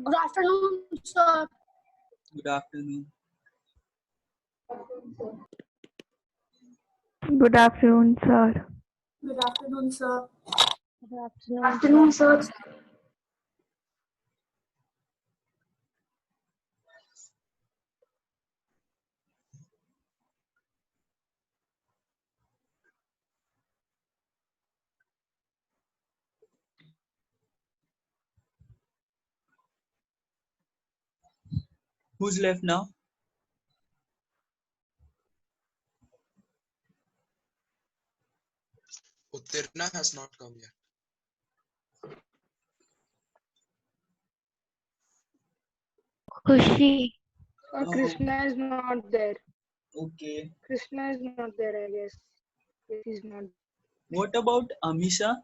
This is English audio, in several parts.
Good afternoon, sir. Good afternoon. Good afternoon, sir. Good afternoon, sir. Good afternoon, sir. Who's left now? Uttirna has not come yet. Khushi. Krishna is not there. Okay. Krishna is not there, I guess. Yes, he's not. What about Amisha?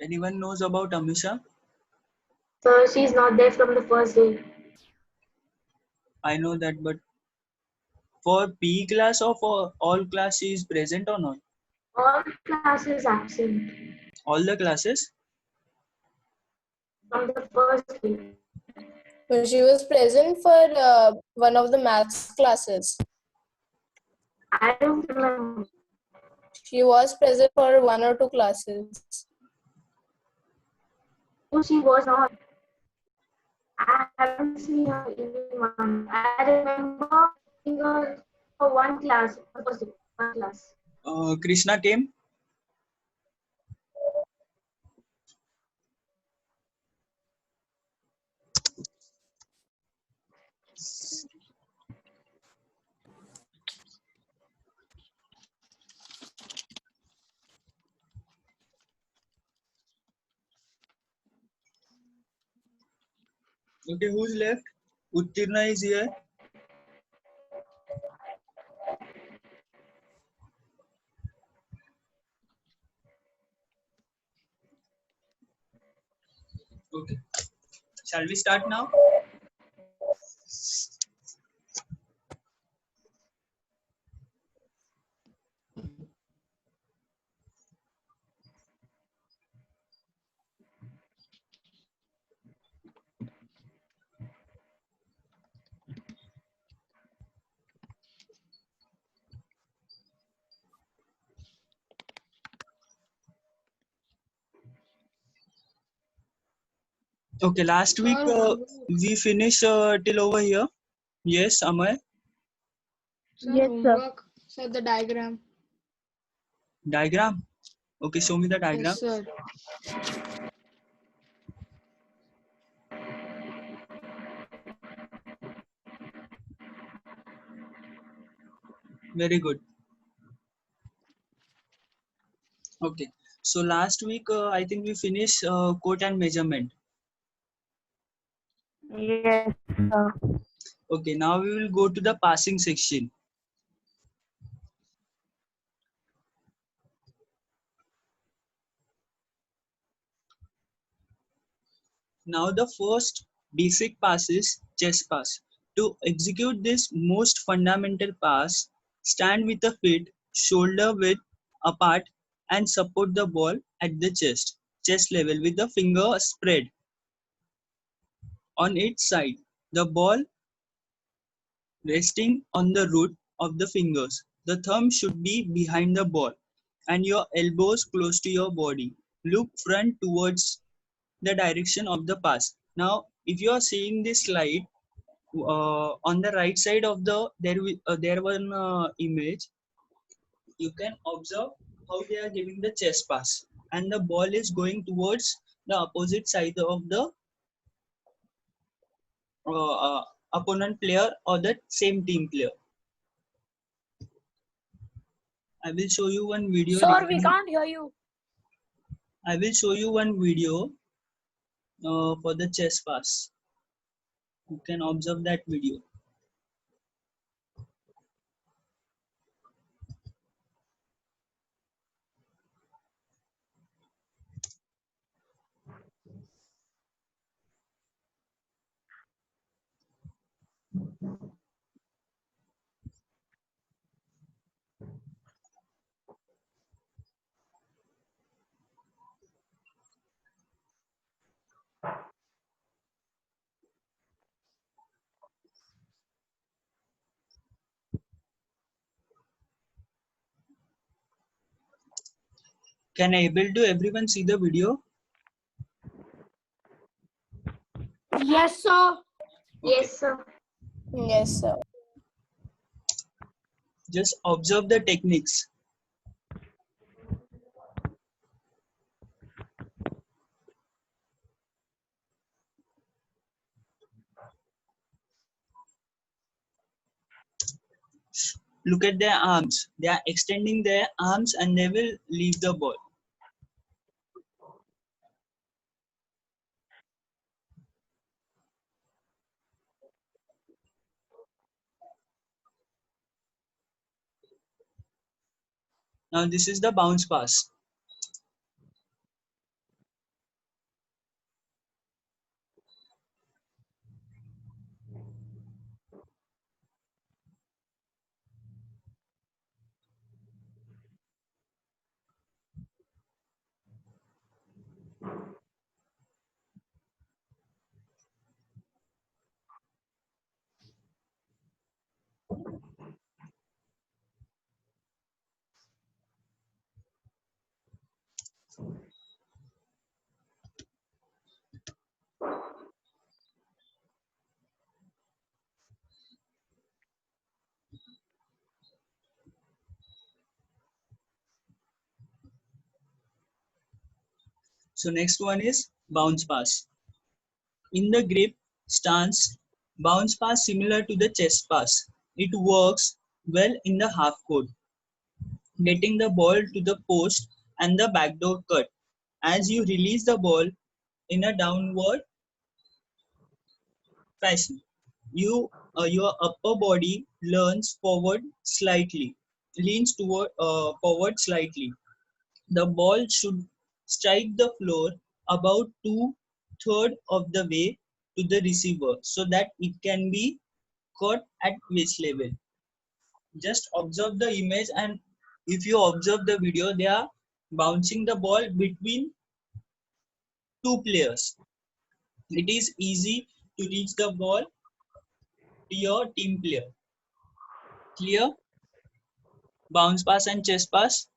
Anyone knows about Amisha? Sir, she's not there from the first day. I know that, but for PE class or for all class, she is present or not? All classes absent All the classes? from the first day. So she was present for one of the maths classes. I don't remember. She was present for one or two classes. No, she was not. I haven't seen her in one. I remember seeing her for one class, for first day, one class. Krishna came? Okay, who's left? Uttirna is here. Okay. Shall we start now? Okay, last week we finished till over here. Yes, Amay? Sir, Yes, sir. homework. Sir, the diagram. Diagram? Okay, show me the diagram. Yes, sir. Very good. Okay, so last week I think we finished quote and measurement. Yes, sir. Okay, now we will go to the passing section. Now the first basic pass is chest pass. To execute this most fundamental pass, stand with the feet shoulder width apart and support the ball at the chest level with the finger spread on its side. The ball resting on the root of the fingers. The thumb should be behind the ball and your elbows close to your body. Look front towards the direction of the pass. Now, if you are seeing this slide, on the right side of there one image, you can observe how they are giving the chest pass, and the ball is going towards the opposite side of the opponent player or the same team player. I will show you one video. Sir, we can't hear you. I will show you one video for the chess pass. You can observe that video. Can everyone see the video? Yes, sir. Yes, sir. Yes, sir. Just observe the techniques. Look at their arms. They are extending their arms and they will leave the ball. Now this is the bounce pass. So next one is bounce pass. In the grip stance, bounce pass similar to the chest pass. It works well in the half court, getting the ball to the post and the backdoor cut. As you release the ball in a downward fashion, your upper body leans forward slightly. The ball should strike the floor about 2/3 of the way to the receiver so that it can be caught at waist level. Just observe the image, and if you observe the video, they are bouncing the ball between two players. It is easy to reach the ball to your team player. Clear? Bounce pass and chest pass.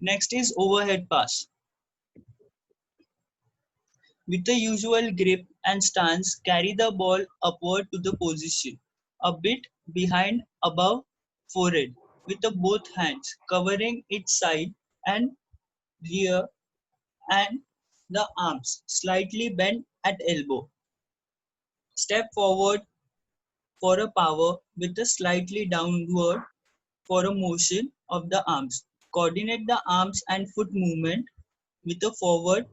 Next is overhead pass. With the usual grip and stance, carry the ball upward to the position, a bit behind above forehead, with the both hands covering its side and rear and the arms slightly bent at elbow. Step forward for a power with a slightly downward for a motion of the arms. Coordinate the arms and foot movement with a forward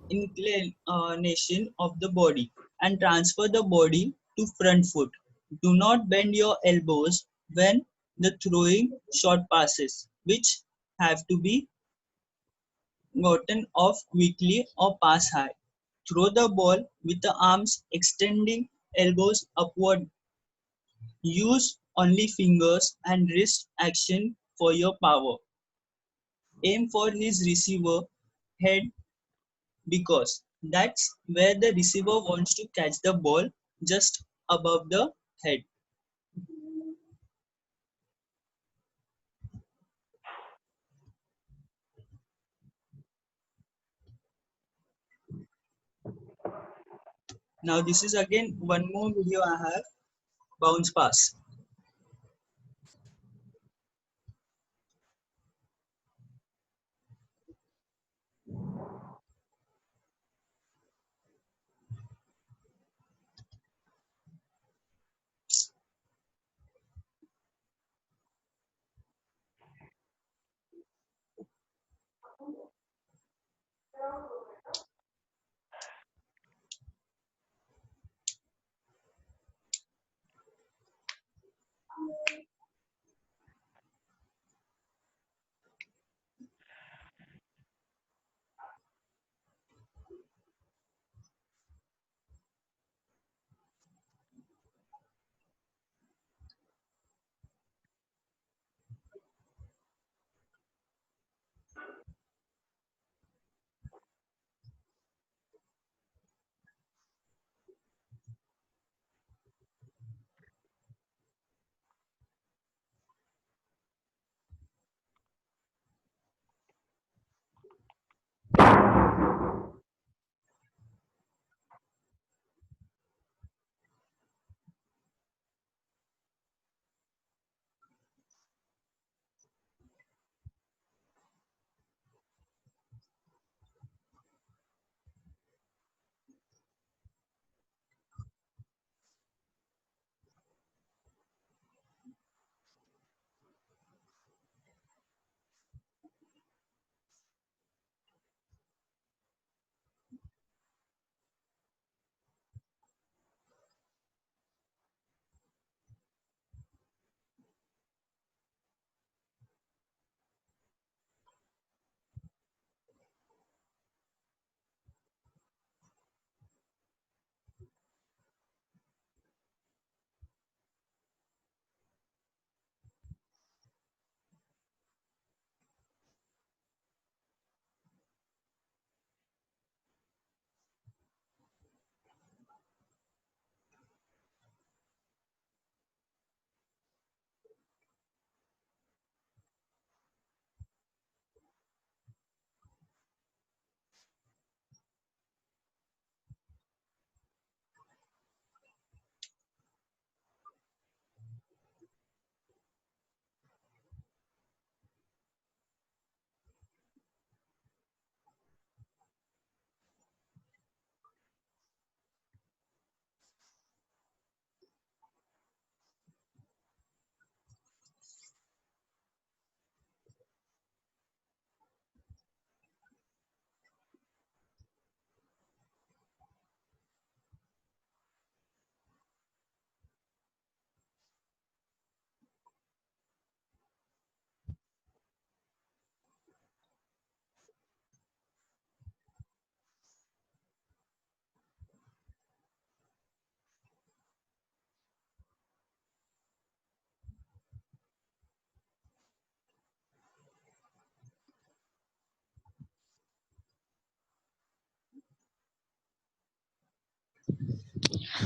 inclination of the body and transfer the body to front foot. Do not bend your elbows when the throwing short passes, which have to be gotten off quickly or pass high. Throw the ball with the arms extending, elbows upward. Use only fingers and wrist action for your power. Aim for his receiver head because that's where the receiver wants to catch the ball, just above the head. Now this is again one more video I have, bounce pass.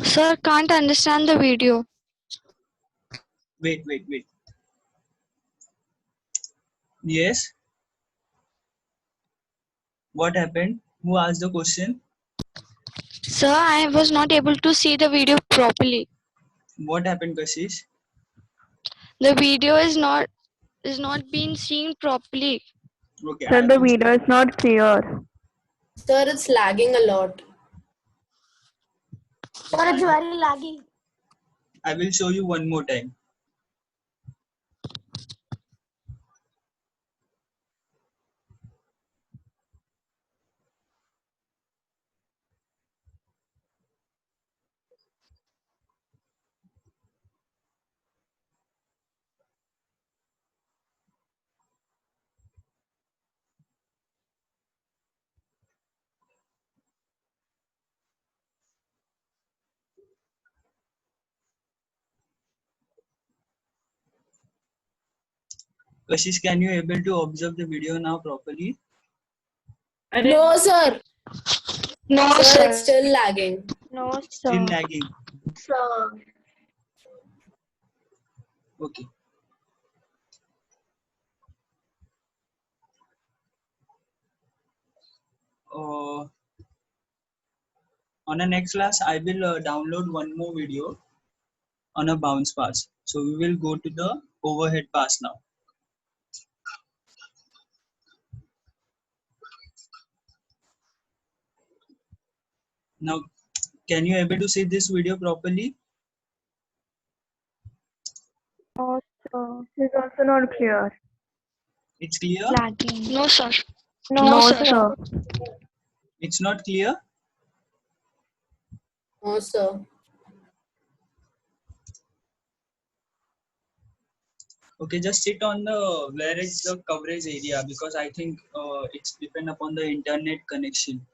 Sir, can't understand the video. Wait. Yes, what happened? Who asked the question? Sir, I was not able to see the video properly. What happened, Kashish? The video is not being seen properly. Okay, Sir, the video is not clear. Sir, it's lagging a lot. Sir, it's very laggy. I will show you one more time. Kashish, can you able to observe the video now properly? No, sir. No, Sir, sir. it's still lagging. No, Still sir. lagging. So, Okay. On the next class, I will download one more video on a bounce pass. So we will go to the overhead pass now. Now, can you able to see this video properly? No, sir. It's also not clear. It's clear? Lagging. No, sir. No, sir. It's not clear? No, sir. Okay, just sit on the where is the coverage area, because I think it's depend upon the internet connection.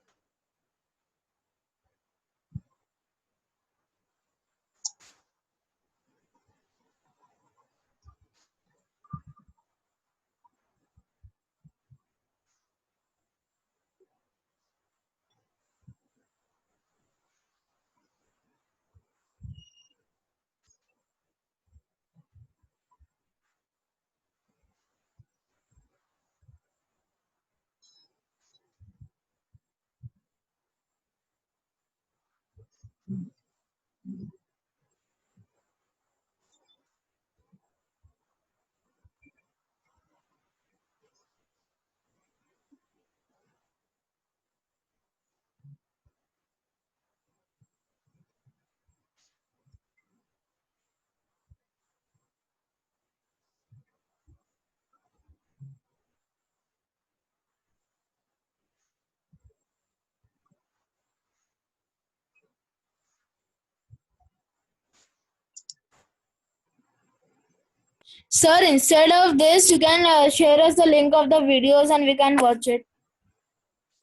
Sir, instead of this, you can share us the link of the videos and we can watch it.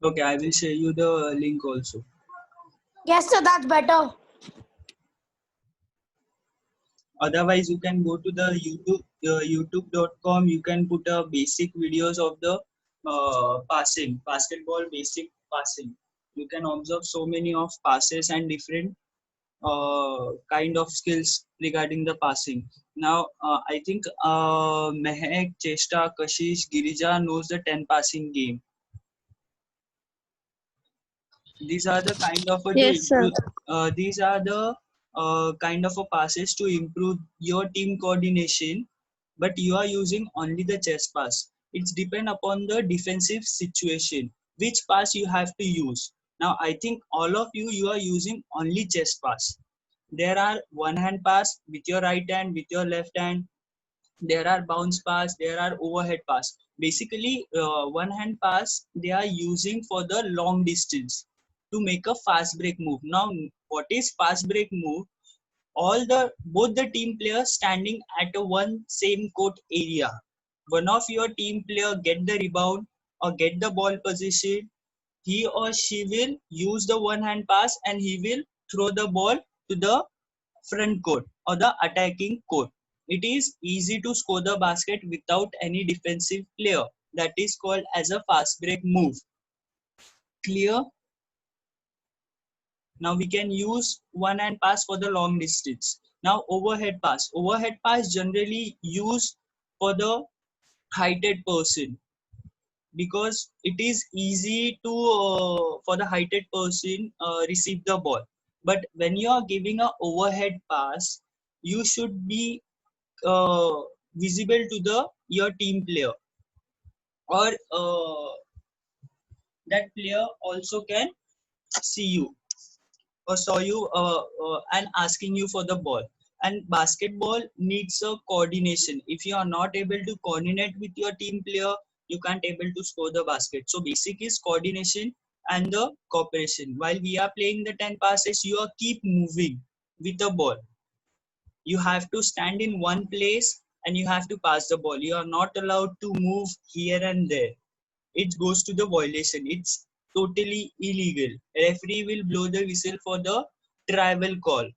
Okay, I will share you the link also. yes, sir, that's better. Otherwise, you can go to the YouTube, youtube.com. You can put a basic videos of the passing, basketball basic passing. You can observe so many of passes and different kind of skills regarding the passing. Now, I think Mehek, Chesta, Kashish, Girija knows the 10 passing game. These are the kind of Yes, sir. these are the kind of a passes to improve your team coordination, but you are using only the chest pass. It's depend upon the defensive situation which pass you have to use. Now I think all of you are using only chest pass. There are one hand pass with your right hand, with your left hand. There are bounce pass, there are overhead pass. Basically, one hand pass they are using for the long distance to make a fast break move. Now, what is fast break move? All the both the team players standing at a one same court area. One of your team player get the rebound or get the ball position. He or she will use the one hand pass and he will throw the ball to the front court or the attacking court. It is easy to score the basket without any defensive player. That is called as a fast break move. Clear? Now we can use one hand pass for the long distance. Now overhead pass. Overhead pass generally used for the heighted person, because it is easy to for the heighted person receive the ball. But when you are giving a overhead pass, you should be visible to the your team player, or that player also can see you or saw you and asking you for the ball. And basketball needs a coordination. If you are not able to coordinate with your team player, you can't able to score the basket. So basic is coordination and the cooperation. While we are playing the 10 passes, you are keep moving with the ball. You have to stand in one place and you have to pass the ball. You are not allowed to move here and there. It goes to the violation. It's totally illegal. Referee will blow the whistle for the travel call.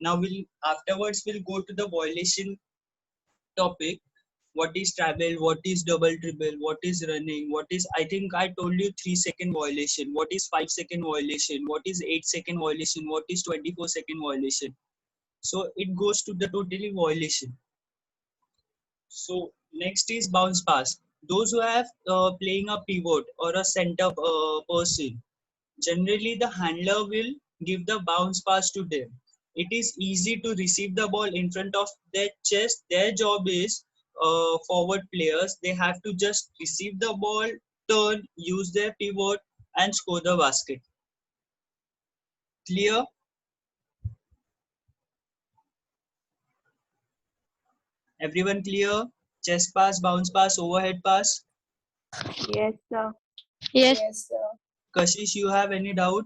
Now afterwards we'll go to the violation topic. what is travel, what is double dribble, what is running, what is, I think I told you 3-second violation, what is 5-second violation, what is 8-second violation, what is 24-second violation. So it goes to the totally violation. So next is bounce pass. Those who have playing a pivot or a center person, generally the handler will give the bounce pass to them. It is easy to receive the ball in front of their chest. Their job is forward players. They have to just receive the ball, turn, use their pivot and score the basket. Clear? Everyone clear? Chest pass, bounce pass, overhead pass. Yes, sir. Yes. Yes, sir. Kashish, you have any doubt?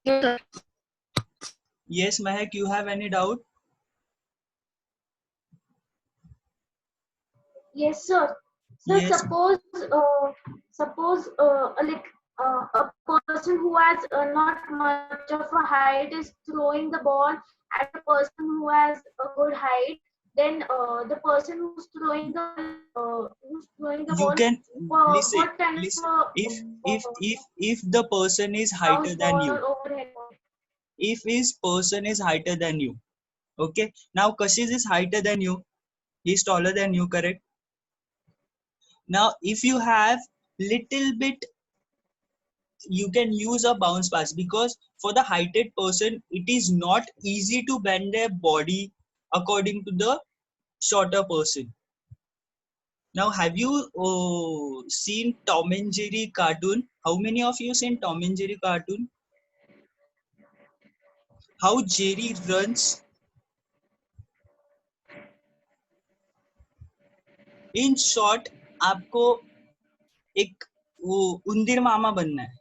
No, sir. Yes, Mehak, you have any doubt? Yes, sir. So Yes. suppose a person who has not much of a height is throwing the ball at a person who has a good height. Then the person who's throwing the You ball, can listen. what kind Listen. of If the person is bounce heighter than ball you, or overhead ball? if his person is heighter than you, okay. Now Kashish is heighter than you. He's taller than you, correct? Now if you have little bit, you can use a bounce pass, because for the heighted person, it is not easy to bend their body according to the shorter person. Now, have you seen Tom and Jerry cartoon? How many of you seen Tom and Jerry cartoon? How Jerry runs? In short, आपको एक वो उंदीर मामा बनना है.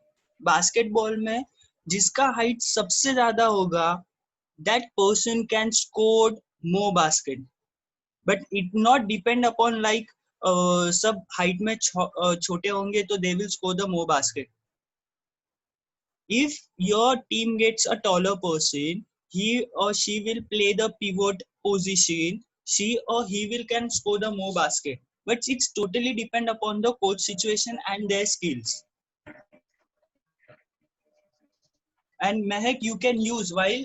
Basketball में जिसका height सबसे ज्यादा होगा, that person can score more basket. But it not depend upon like सब हाइट में छोटे होंगे तो they will score the more basket. If your team gets a taller person, he or she will play the pivot position. She or he will can score the more basket. But it's totally depend upon the coach situation and their skills. And Mehak, you can use while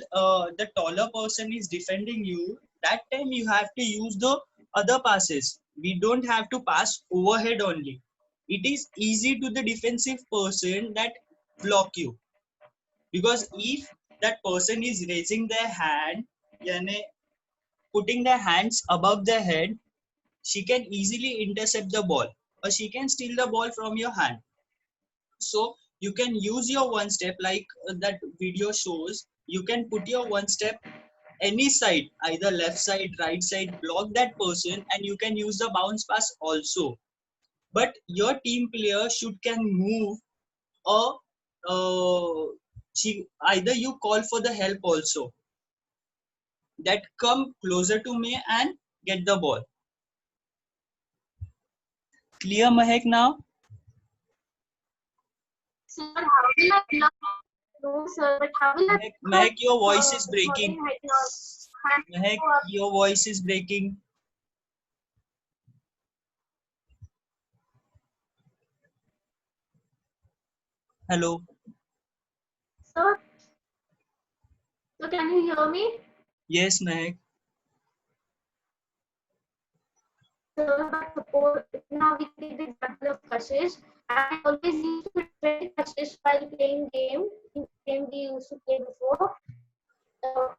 the taller person is defending you. That time you have to use the other passes. We don't have to pass overhead only. It is easy to the defensive person that block you. Because if that person is raising their hand, yani putting their hands above their head, she can easily intercept the ball or she can steal the ball from your hand. So you can use your one step like that video shows. You can put your one step any side, either left side, right side, block that person, and you can use the bounce pass also. But your team player should can move or either you call for the help also, that come closer to me and get the ball. Clear, Mahek, now? Sir, how will I block? No, sir, but how will I? Mahek, your voice is breaking. Hand Mahek, go up. your voice is breaking. Hello. Sir, so can you hear me? Yes, Mahek. Sir, but suppose now we take the example of Kashish. I always used to defend Kashish while playing game we used to play before.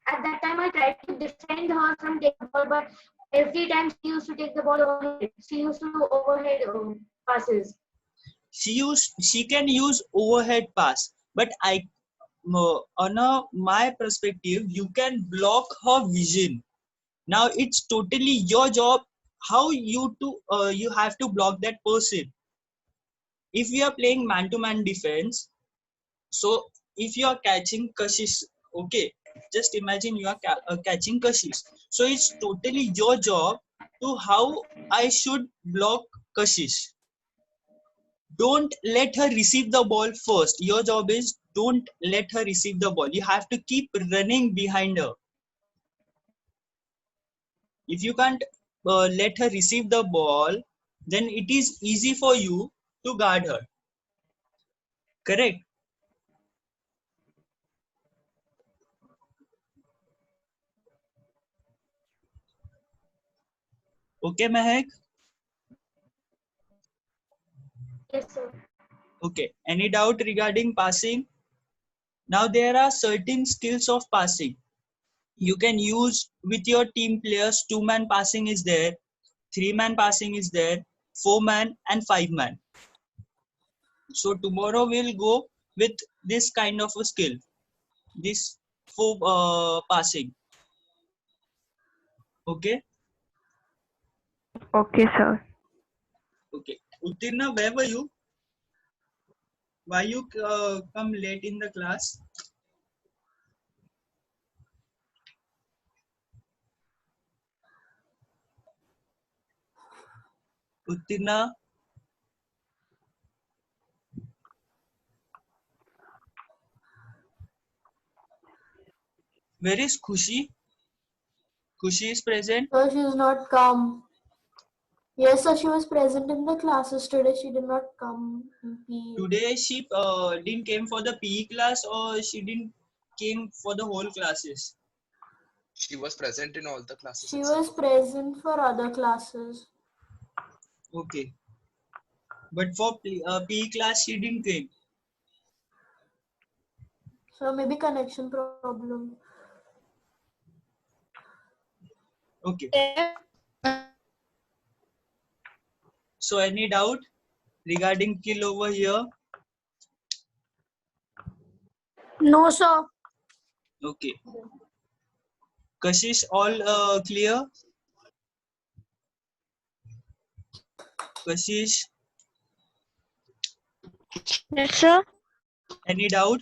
At that time, I tried to defend her from taking the ball, but every time she used to take the ball overhead. She used to do overhead passes. She can use overhead pass, but on my perspective, you can block her vision. Now it's totally your job how you have to block that person. If you are playing man-to-man defense, so if you are catching Kashish, okay, just imagine you are catching Kashish. So it's totally your job to how I should block Kashish. Don't let her receive the ball first. Your job is don't let her receive the ball. You have to keep running behind her. If you can't let her receive the ball, then it is easy for you to guard her. Correct? Okay, Mehak? Yes, sir. Okay. Any doubt regarding passing? Now there are certain skills of passing. You can use with your team players. 2-man passing is there, 3-man passing is there, 4-man and 5-man. So tomorrow we'll go with this kind of a skill, this 4 passing. Okay. Okay, sir. Okay. Uttirna, where were you? Why you come late in the class? Uttirna, where is Khushi? Khushi is present. No, she has not come. Yes, sir, she was present in the classes today. She did not come in PE. Today she didn't came for the PE class, or she didn't came for the whole classes. She was present in all the classes. She except was for- present for other classes. Okay. But for PE class she didn't came. So maybe connection problem. Okay. So any doubt regarding kill over here? No, sir. Okay. Kashish, all clear? Kashish, Yes, sir. any doubt?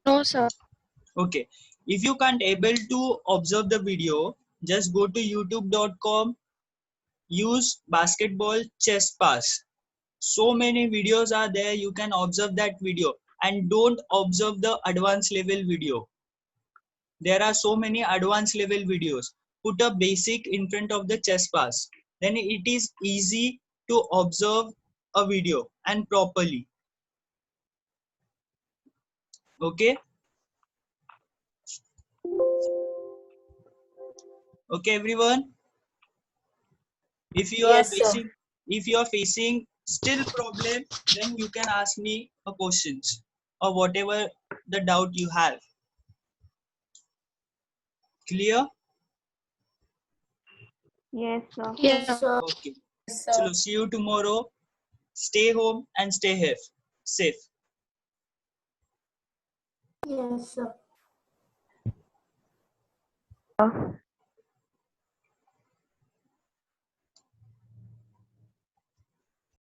No, sir. Okay. If you can't able to observe the video, just go to youtube.com, use basketball chess pass. So many videos are there, you can observe that video, and don't observe the advanced level video. There are so many advanced level videos. Put a basic in front of the chess pass, then it is easy to observe a video and properly. Okay. Okay, everyone. If you are Yes, sir. facing, if you are facing still problem, then you can ask me a questions or whatever the doubt you have. Clear? Yes, sir. Yes, Yeah. sir. Okay. Yes, So sir. see you tomorrow. Stay home and stay safe. Yes, sir. Sir.